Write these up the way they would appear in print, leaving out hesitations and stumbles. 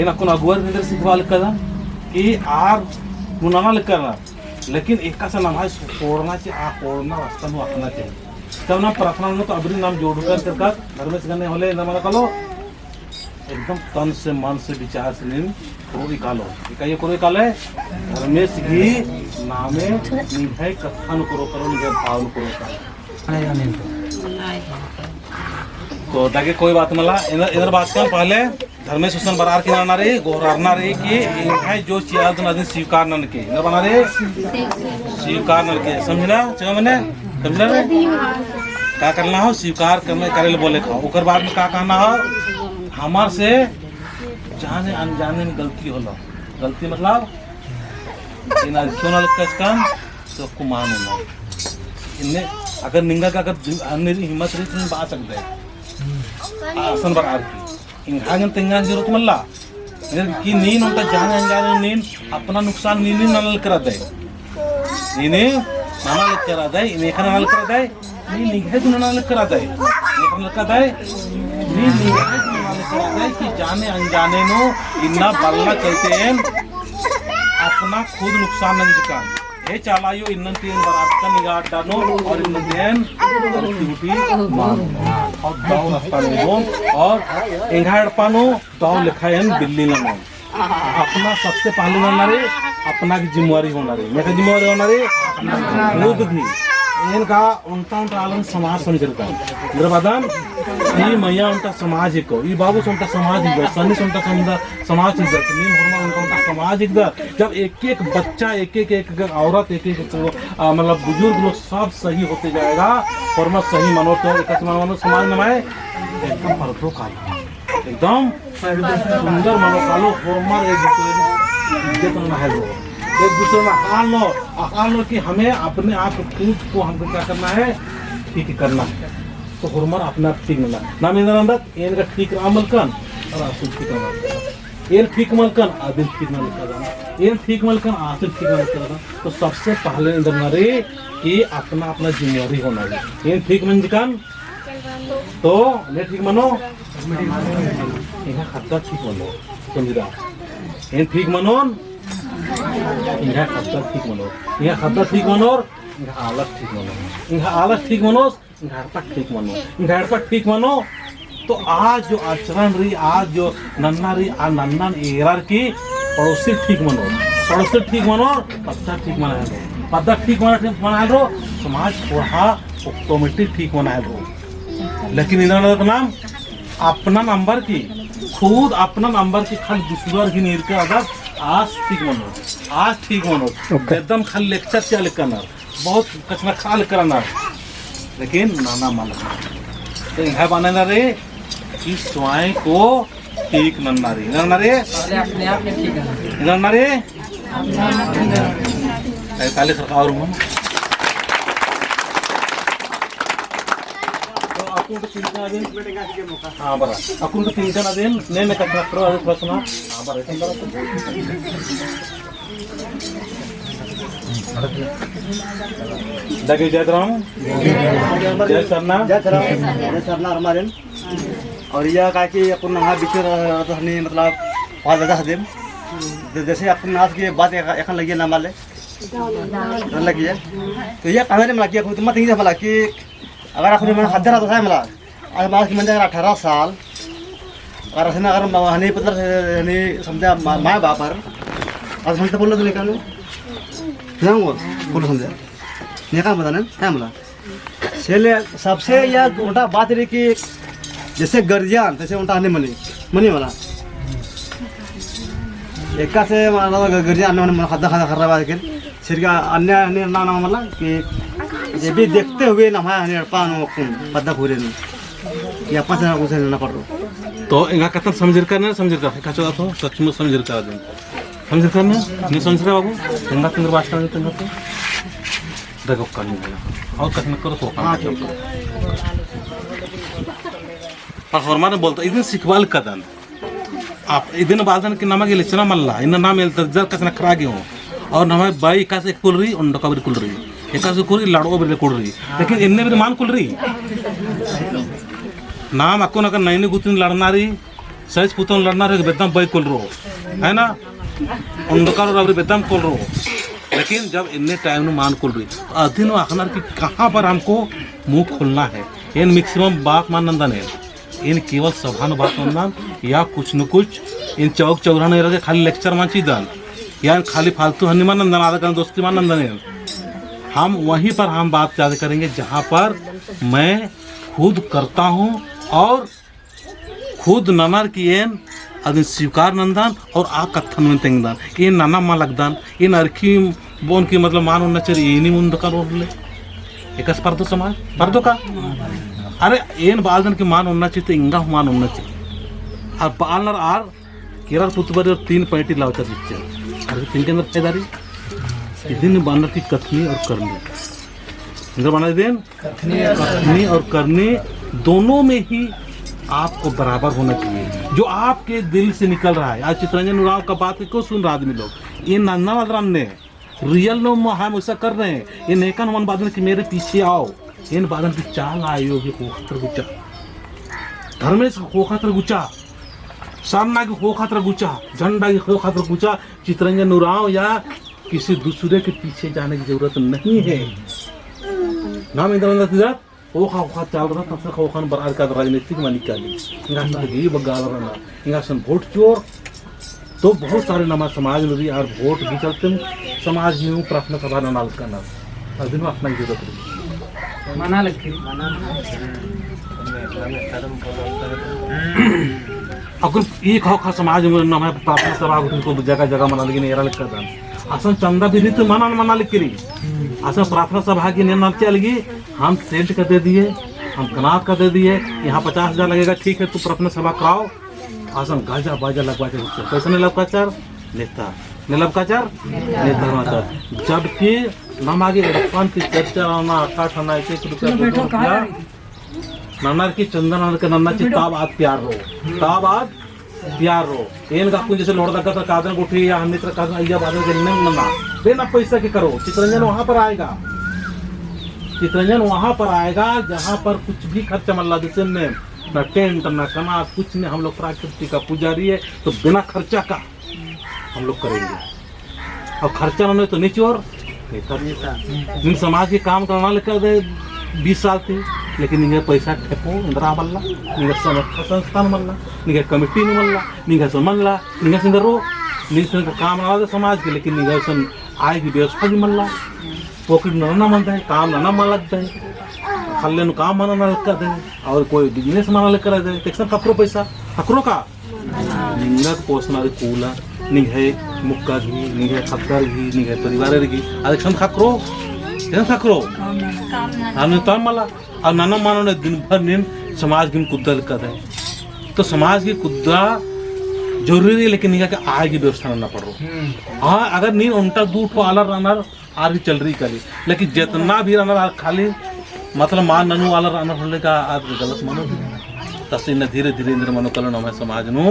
ये ना कोण अगुवर निंदर सिखवाल कदा की आर मुनाना करना लेकिन एक सा नाम है कोरोना चे आ कोरोना वास्ता नु आखना चाहिए तब ना प्रार्थना में तो अबरी नाम जोड़कर करका धर्मेश गने होले ना माना कलो एकदम तन से मन से विचार से नीन कोई कालो इकाई कोई काले धर्मेश की नामे निभाई कथन करो निभाई भाव करो तो ताकि कोई बात मला इधर बात कर पहले धर्मेश हुसैन बरार की ना रे गोरारना रे कि इनका जो चियाद नदी स्वीकार नन के इधर बना रे स्वीकार नन के समझना चलो मैंने समझना रे क्या करना हो स्वीकार करने करेल बोले खाओ ओकर बाद में क्या कहना हो हमार से जाने अनजाने में गलती होला गलती मतलब इन क्यों कस काम तो कुमान होला इन्हें अगर निंगा का अगर अन्य हिम्मत रही तो बात सकते हैं आसन बरार की इंगान तेंगान जरूरत मल्ला कि नीन उनका जाने अनजाने नीन अपना नुकसान नीनी नल करा दे नीने नल करा दे इन्हें का नल करा दे नी निगहे तो नल करा दे इन्हें नल करा दे नी निगहे तो नल करा दे कि जाने अनजाने नो इन्ना बल्ला चलते हैं अपना खुद नुकसान नंजकान ये चालायो इन्नन तीन बरात का निगाह डालो और इन्नन तीन ड्यूटी मानो और दाव नस्तानो और इंघाड़ पानो दाव लिखायन बिल्ली लनो अपना सबसे पहले होना रे अपना की जिम्मेवारी होना रे मैं जिम्मेवारी होना रे खुद भी इनका उनका आलन समाज समझता निर्वादन ये मैया उनका समाज को ये बाबू उनका समाज इधर सन्नी उनका समाज इधर नीम हुरमा उनका समाज इधर जब एक एक बच्चा एक औरत एक मतलब बुजुर्ग लोग सब सही होते जाएगा और मैं सही मनो तो एक मनो समाज में मैं एकदम परतो कालो एकदम सुंदर मनो कालो फॉर्मर एक दूसरे इज्जत में है लोग एक दूसरे में हाल लो कि हमें अपने आप खुद को हमको क्या करना है ठीक करना है तो हुरमर अपना ठीक मिलना नाम इंद्र अंदर इनका ठीक अमलकन और आसिल ठीक अमलकन ये ठीक मलकन आदिल ठीक मलकन ये ठीक मलकन आसिल ठीक मलकन तो सबसे पहले इंद्र नारी कि अपना अपना जिम्मेवारी होना है ये ठीक मंजकन तो ले ठीक मनो इनका खर्चा ठीक मनो समझा ये ठीक मनोन इनका खर्चा ठीक मनो इनका खर्चा ठीक मनोर इनका आलत ठीक मनो इनका आलत ठीक मनोस घर पर ठीक मनो घर पर ठीक मनो तो आज जो आचरण रही आज जो नन्ना रही आ नन्ना एरार की पड़ोसी ठीक मनो पत्ता ठीक मना लो पत्ता ठीक मना लो समाज थोड़ा ऑटोमेटिक ठीक मना लो लेकिन इन्होंने का नाम अपना नंबर की खुद अपना नंबर की खाली दूसरा की नीर के अगर आज ठीक मनो एकदम खाली लेक्चर चल करना बहुत कचना खाल करना लेकिन नाना मालूम तो यह बनाना रे कि स्वयं को ठीक नन्ना रे अपने आप में ठीक नन्ना रे ताली सरकार हूँ तो आपको तो चिंता दिन हाँ बरा आपको तो चिंता ना दिन नहीं मैं कचरा करो आज थोड़ा सुना हाँ बरा ऐसा बरा जय राम जय सरना हमारे और यह का कि अपन नहा बिचर रहने मतलब बहुत ज़्यादा हदेम जैसे अपन नाच की बात এখন लगी ना माले लगी है तो यह कहने में लगी है तो मत नहीं समझा कि अगर अपन मैंने हज़ार तो है मला आज मास की मंदिर 18 साल अगर ऐसे ना अगर हनी पत्थर हनी समझा माँ बाप पर आज समझते बोल तो निकालो जाऊँगा बोलो समझे नहीं क्या बताना क्या बोला चले सबसे यह उल्टा बात रही कि जैसे गर्जियन तैसे उल्टा आने मनी वाला एक से गर्जियन आने वाले खादा कर रहा है सिर का अन्य अन्य ना वाला कि ये भी देखते हुए ना हमारे पान पद्दा पूरे नहीं कि अपन से कुछ ना पड़ रहा तो इनका कथन समझ कर क्या चला तो सचमुच समझ कर समझ करना नहीं समझ रहे बाबू तंगा तंग बात करने तंगा तो देखो करने और कथन करो तो परफॉर्मर ने बोलता इधर सिखवाल कदन आप इधर बाजन के नाम के लिचना मल्ला इन नाम जर कथन करा गए हो और नाम बाई का से कुल रही उन का भी कुल रही एक से कुल लड़ो भी कुल रही लेकिन इनने भी मान कुल रही नाम अको नगर नैनी गुतनी लड़ना रही सच पुतन लड़ना रे बेदम बाई कोल रो है ना अंधकार और बेदम कोल रो लेकिन जब इन्ने टाइम नु मान कोल रही तो अधीन आखनार कि कहाँ पर हमको मुंह खोलना है इन मैक्सिमम बात मान नंदन है इन केवल सभान बात नंदन या कुछ न कुछ इन चौक चौराहा नहीं रखे खाली लेक्चर मान चीदन या खाली फालतू हनी मान नंदन आधा दोस्ती मान नंदन है हम वहीं पर हम बात ज़्यादा करेंगे जहाँ पर मैं खुद करता हूँ और खुद ननर की एन अदन स्वीकार नंदन और आ कथन में तेंगदान ये नाना मा लगदान ये नरखी बोन की मतलब मान उन्ना चाहिए ये नहीं मुंद का रोले एक स्पर्धो समाज पर्दो का अरे एन बालदन की मान उन्ना चाहिए तो इंगा मान उन्ना चाहिए और बालनर आर केरल पुतबर और 3 पैंटी लावता दिखते अरे 3 के अंदर फायदारी दिन बानर की कथनी और करनी इधर बना देन कथनी और करनी दोनों में ही आपको बराबर होना चाहिए जो आपके दिल से निकल रहा है आज चित्रंजन उरांव का बात क्यों सुन रहा आदमी लोग ये नन्ना वादराम ने रियल नो हम ऐसा कर रहे हैं ये नेकन मन बादन कि मेरे पीछे आओ इन बादन की चाल आयो ये होखतर गुचा धर्मेश होखतर गुचा सामना की होखतर गुचा झंडा की होखतर गुचा चित्रंजन उरांव या किसी दूसरे के पीछे जाने की जरूरत नहीं है नाम इंद्र ओखा चल रहा तब तक ओखान बरार का राजनीतिक में निकाली ये बगाल रहा इंगा वोट चोर तो बहुत सारे नमा समाज में भी और वोट भी चलते समाज में प्रार्थना सभा नाल करना दिन अपना जरूरत मना लगती अगर एक होखा समाज में नाम है प्रार्थना सभा को जगह जगह मना लेकिन एरा लिख कर असन चंदा भी तो मना लिख करी असन प्रार्थना सभा की निर्णय चलेगी हम टेंट का दे दिए हम कनात का दे दिए यहाँ 50,000 लगेगा ठीक है तू प्रार्थना सभा कराओ असन गाजा बाजा लगवा के पैसा नहीं लबकाचार नेता नहीं लबकाचार नेता जबकि नम आगे इलेक्शन की चर्चा आना 8 रुपया नन्ना की चंदन के नन्ना की ताब आज तैयार हो ताब आज तैयार हो एन गाकू जैसे लोड़ दगा तो कादन उठी या अन्य तरह कादन अय्या बादल के नन्ना बिना पैसा के करो चित्रंजन वहां पर आएगा चित्रंजन वहां पर आएगा जहां पर कुछ भी खर्चा मल्ला जैसे में न टेंट न कना कुछ नहीं हम लोग प्राकृतिक का पुजारी है तो बिना खर्चा का हम लोग करेंगे और खर्चा न तो निचोर नहीं समाज के काम करना लेकर दे 20 साल थे लेकिन निगे पैसा ठेको इंदिरा मल्ला निगे संस्थान मल्ला निगे कमेटी नहीं मल्ला निगे समल्ला निगे सिंदरो निगे काम ना समाज के लेकिन निगे सन आय की व्यवस्था भी मल्ला पॉकेट ना मनता है काम ना मन लगता है खल्ले नु काम मना ना कर दे और कोई बिजनेस मना लेकर दे टेक्सन कपरो पैसा हकरो का निगे पोसना कूला निगे मुक्का घी निगे खतर घी निगे परिवार घी अलेक्शन खकरो ಏನು ಸಾಕ್ರೋ ನಾನು ತಮ್ಮಲ್ಲ और नाना मानो ने दिन भर नींद समाज की कुद्दा लिखा है तो समाज की कुद्दा जरूरी है लेकिन नहीं कि आय की व्यवस्था करना पड़ रहा हाँ अगर नींद उल्टा दूर तो आलर रनर आर चल रही कली लेकिन जितना भी रनर खाली मतलब मान ननु आलर रनर होने का आप गलत मानो तस्वीर न धीरे धीरे इंद्र मनोकलन हमारे समाज नु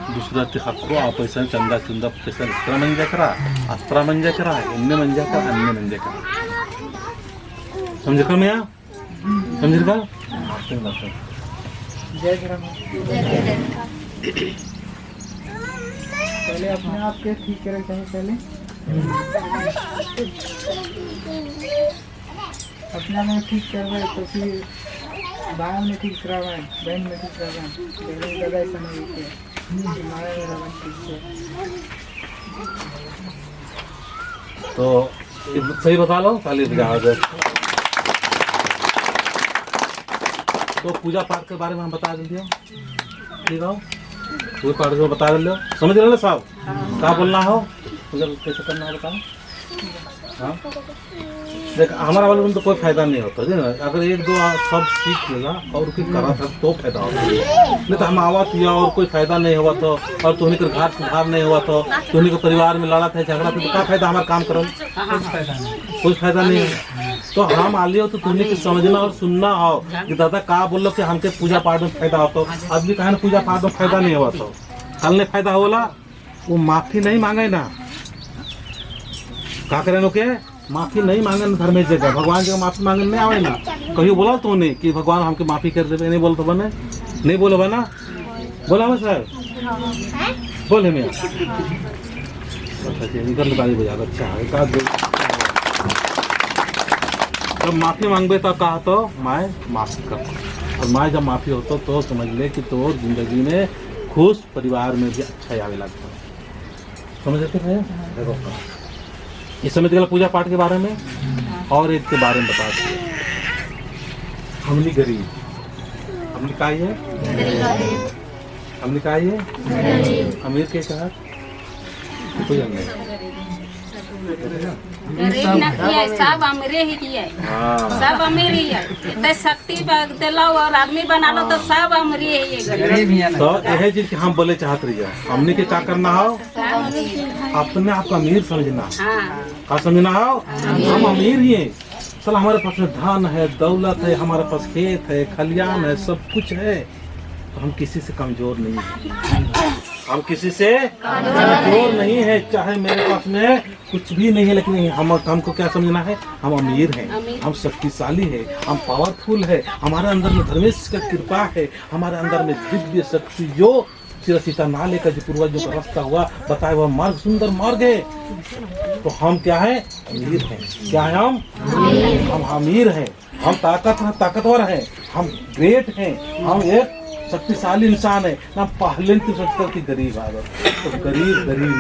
दूसरा हक्रो आ पैसा चंदा चंदा पैसा अस्त्र मंजा करा अस्त्र मंजा करा इन्ने मंजा करा अन्य मंजा करा समझ कर मैं समझ कर जय पहले अपने आप के ठीक करे चाहिए पहले अपना में ठीक करवाए तो फिर बाहर में ठीक करवाए बहन में ठीक करवाए लेकिन दादा ऐसा नहीं है हमारे में ठीक है तो सही बता लो खाली जहाज तो पूजा पाठ के बारे में हम बता देंगे ठीक है पूजा पाठ को बता दे समझ रहे ना साहब क्या बोलना हो पूजा कैसे करना है बताओ हाँ देख हमारा वाले में तो कोई फायदा नहीं होता है ना अगर एक दो सब सीख लेगा और कोई करा था तो फायदा होगा नहीं तो हम आवा किया और कोई फायदा नहीं हुआ तो और तुम्हें का घर सुधार नहीं हुआ तो तुम्हें को परिवार में लड़ा था झगड़ा था तो क्या फायदा हमारा काम करो कोई फायदा नहीं है तो हम आलिए हो तो तुम्हें की समझना और सुनना हो कि दादा कहा बोलो कि हमके पूजा पाठ में फायदा होता अभी कहा ना पूजा पाठ में फायदा नहीं हुआ तो कल ने फायदा होला वो माफी नहीं मांगे ना क्या करें लोग माफी नहीं मांगे ना धर्मेश जगह भगवान जगह माफी मांगे नहीं आवे ना कहीं बोला तो नहीं कि भगवान हमके माफी कर दे नहीं बोल तो बने नहीं बोले बना बोला मैं साहब बोले मैं इधर ताली बजा अच्छा है जब माफी मांगबे तो कहा तो मैं माफी कर और मैं जब माफी हो तो समझ ले कि तो जिंदगी में खुश परिवार में भी अच्छा आवे लगता है समझ लेते हैं। देखो इस समय तो पूजा पाठ के बारे में और एक के बारे में बता दें। हमने गरीब हमने कहा है हमने कहा है अमीर के कहा कोई नहीं गरीब ना किया सब अमीरे ही किया सब अमीर ही है इतने शक्ति दिलाओ और आदमी बना लो तो सब अमीरे ही है। तो यह चीज हम बोले चाहते रहिए हमने के क्या करना हो अपने आप को अमीर समझना क्या समझना हो हम अमीर ही हैं चल हमारे पास में धन है दौलत है हमारे पास खेत है खलियान है सब कुछ है तो हम किसी से कमजोर नहीं है हम किसी से कमजोर नहीं है चाहे मेरे पास में कुछ भी नहीं है लेकिन हमको क्या समझना है हम अमीर हैं हम शक्तिशाली है हम पावरफुल है हमारे अंदर में धर्मेश का कृपा है हमारे अंदर में दिव्य शक्ति जो सीता ना लेकर जो पूर्वजों का रास्ता हुआ बताए हुआ मार्ग सुंदर मार्ग है तो हम क्या है अमीर हैं क्या है हम अमीर हैं हम ताकतवर हैं हम ग्रेट हैं हम एक शक्तिशाली इंसान है ना पहले की गरीब आ तो गरीब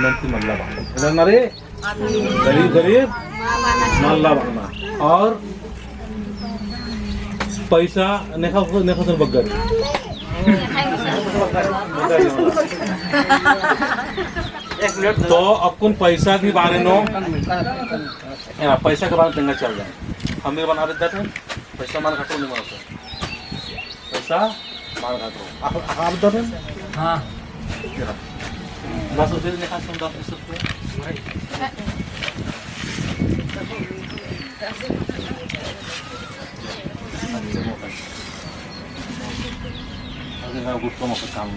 नंती मल्ला बाना रे गरीब मल्ला बाना और पैसा नेखा सर बगर तो अपन पैसा के बारे में पैसा के बारे में चल रहा है हमें बना देते हैं पैसा मान घटो नहीं मानो पैसा मान घटो आप दो हाँ बस उसे देखा सुन 10 रुपये गुस्सा मत काम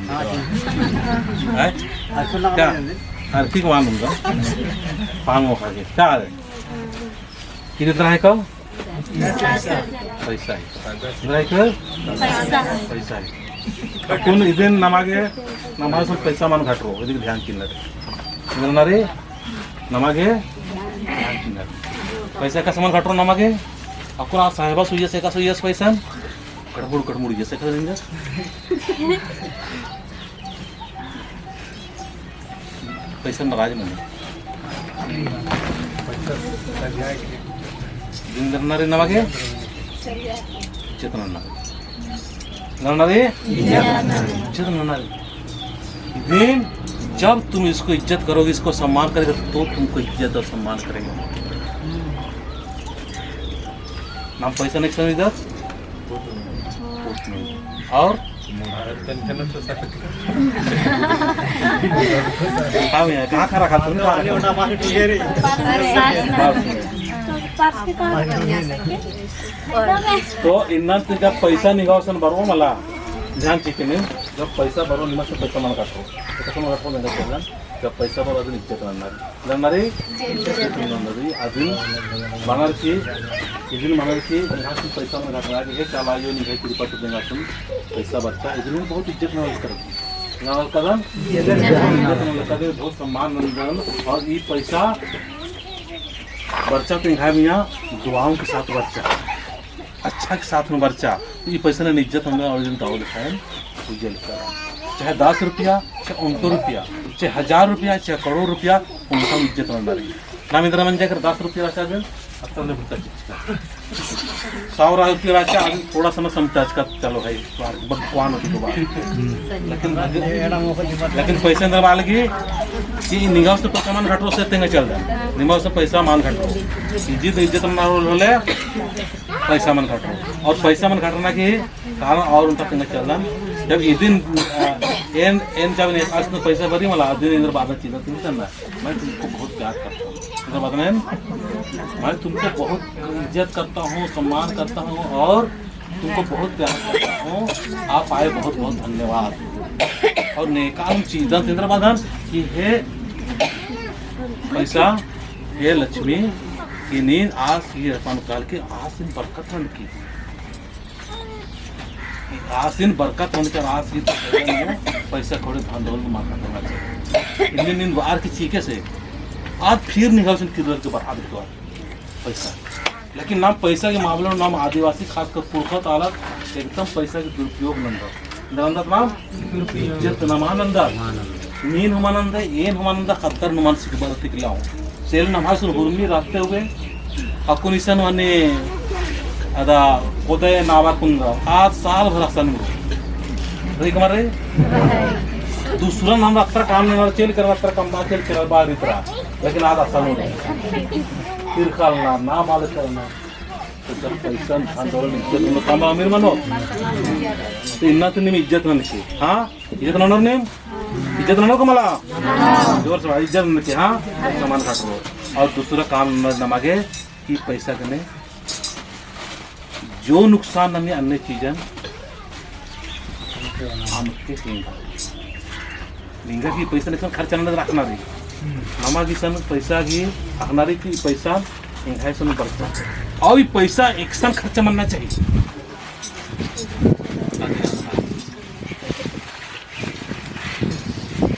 है क्या ठीक मालूम का पांग मौका के क्या है कितने तरह है कब पैसा है पैसा है कौन इधर नमागे नमाज में पैसा मान घट रो इधर ध्यान किन्नर इधर रे नमागे ध्यान किन्नर पैसा का सामान घट रो नमागे आपको ना साहेबा सुइया से का सुइया पैसा कड़मुड़ जैसे कर देंगे पैसा नाराज में दिन रे नवागे चेतना दिन जब तुम इसको इज्जत करोगे इसको सम्मान करेगा तो तुमको इज्जत और सम्मान करेगा नाम पैसा नहीं समझ इधर और कहाँ खा रखा तुम तो इन्ना जब पैसा निघाव सन बरो मला ध्यान ठीक है जब पैसा बरो निमा से पैसा मला काटो कसं मला फोन देणार केला जब पैसा बरो अजून इज्जत राहणारी अजून बनारची इधर मनारची पैसा में घटना है चला यो नहीं है कृपा तो देगा तुम पैसा बच्चा इधर बहुत इज्जत में करती कदम बहुत सम्मान और ये पैसा बच्चा तो यहाँ मियाँ दुआओं के साथ बच्चा अच्छा के साथ में बच्चा तो ये पैसा ने इज्जत हमें और दाव लिखाए पूजा लिखा चाहे 10 रुपया चाहे 29 रुपया चाहे 1000 रुपया चाहे करोड़ रुपया उनका इज्जत में रही नाम इधर मन जाकर 10 रुपया राशा दें असल में 100 रुपया राशा अभी थोड़ा समय समझता का चलो भाई भगवान होती तो बात लेकिन पैसे अंदर माल की कि निगाह से पैसा मान घटो से तेंगे चल रहा निगाह से पैसा मान घटो इज्जत में होले पैसा मन घटो और पैसा मन घटना की कारण और उनका तेंगे चल रहा जब ये दिन एन जब आज में पैसा भरी मला दिन इधर बात चीज़ तुम करना मैं तुमको बहुत प्यार करता हूँ इधर बात नहीं मैं तुमको बहुत इज्जत करता हूँ सम्मान करता हूँ और तुमको बहुत प्यार करता हूँ आप आए बहुत बहुत धन्यवाद और नेकाम चीज़ा इंद्रबाधन कि हे पैसा हे लक्ष्मी की नींद आज ये रफान काल के आज बरकत की आसिन बरकत होने आसिन पैसा खोड़े धान दौल मार इन इन बार की चीके से आज फिर निकल किधर के बढ़ा दे पैसा। लेकिन नाम पैसा के मामले में नाम आदिवासी खासकर पुरखत आलत एकदम पैसा के दुरुपयोग नंदा नाम इज्जत नमानंदा नीन हमानंदा ಏನ್ ಹಮಾನಂದ ಖದ್ದರ್ ನು ಮನಸ್ಸಿಗೆ ಬರುತ್ತಿಲ್ಲ ಸೇಲ್ ನಮಾಸುನ್ ಹುರ್ಮಿ ರಾಸ್ತೆ हुए ಅಕುನಿಸನ್ ವನೆ ಅದ ಕೋದೆ ನಾವಾಕುಂದ आज साल भर असन रही कमारे दूसरा नाम अक्सर काम नहीं चेल कर अक्सर काम ना चेल कर बाहर इतरा लेकिन आज असन हो फिर खालना ना माल करना तो जब पैसा आंदोलन इज्जत में काम अमीर मानो तो इन्ना तो नहीं इज्जत ना की हाँ इज्जत ना ने इज्जत ना को मला जोर से इज्जत ना की हाँ सामान काट लो और दूसरा काम न मांगे कि पैसा करने जो नुकसान हमें अन्य चीज़ें हमके लिंगा की पैसा निकल खर्चा न रखना रही मामा की सन पैसा की रखना रही की पैसा इंगाई सन बढ़ता और ये पैसा एक सन खर्चा मनना चाहिए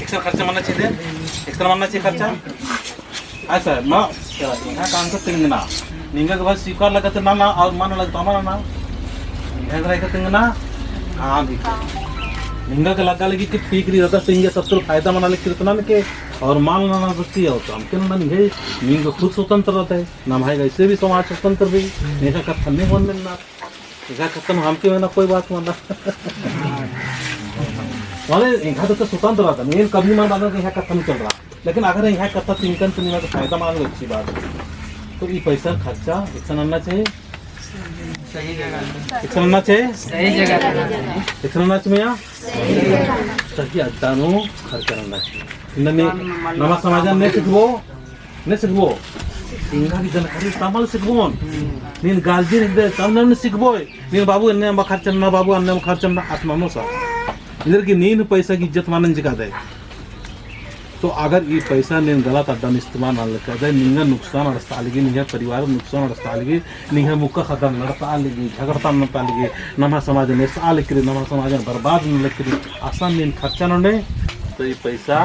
एक सन खर्चा मनना चाहिए एक सन मनना चाहिए खर्चा ऐसा है माँ यहाँ काम करते हैं ना निंगा के बाद स्वीकार लगा तो ना और मान लगता हमारा ना निंगा का करते ना हाँ भी निंगा का लगा लगी कि ठीक नहीं रहता तो इंगे सबसे फायदा मना लेके कितना के और मान ना सकती है तो हमके ना नहीं निंगा खुद स्वतंत्र रहता है ना भाई ऐसे भी समाज स्वतंत्र भी निंगा का थन्ने वन मिलना निंगा खत्म हमके में ना कोई बात मानना वाले निंगा तो स्वतंत्र रहता नहीं कभी मान रहा कि यहाँ खत्म चल रहा लेकिन अगर यहाँ कत्ता तिनकन तो निंगा का फायदा मान लो अच्छी बात तो ये पैसा खर्चा एक आना चाहिए सही जगह एक आना चाहिए सही जगह एक आना चाहिए सही अड्डानो खर्च करना चाहिए इन्हें नवा समाजन ने सिखबो इंगा की जानकारी तमल सिखबो नीन गार्जियन इधर तमल ने सिखबो नीन बाबू अन्य में खर्च ना बाबू अन्य में खर्च ना आत्मा सा इधर की नीन पैसा की इज्जत मानन जिका दे तो अगर ये पैसा ने गलत अड्डा में इस्तेमाल ना करता है निंगा नुकसान अड़ता लगी निंगा परिवार नुकसान अड़ता लगी निंगा मुक्का खत्म लड़ता लगी झगड़ता नता लगी नमा समाज ने साल करी नमा समाज बर्बाद न लगी आसान ने खर्चा ने तो ये पैसा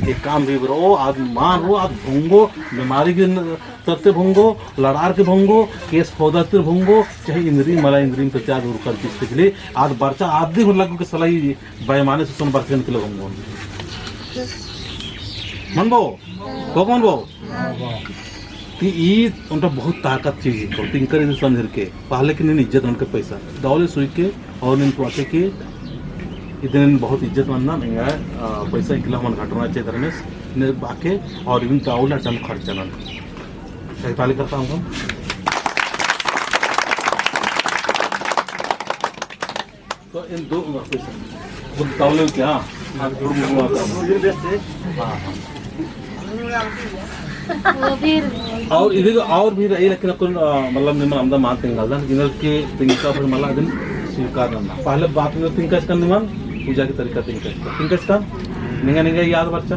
एक काम भी रो आज मान रो आज भूंगो बीमारी के तरते भूंगो लड़ार के भूंगो केस फौदातिर भूंगो चाहे इंद्री मला इंद्री पे त्याग कर जिसके लिए आज बर्चा आदि लगो के सलाई बेमाने से सुन बर्चन के भूंगो मनबो मनबो कि ई उनका बहुत ताकत चीज है तिंकर समझ के पहले की नहीं इज्जत उनके पैसा दौले सुई के और इन पहुँचे के इतने बहुत इज्जत मानना नहीं है पैसा किला मन घटना चाहिए धर्मेश ने बाके और इन दाउला टन खर्च ना सही पाले करता हूँ तो इन दो पैसा दाउले क्या हाँ और इधर और भी रही लेकिन मतलब निमन आमदा मान तिंगल इधर के तिंका फिर मला दिन स्वीकार करना पहले बात में तिंकस का निमन पूजा की तरीका तिंकस का निंगा निंगा याद बच्चा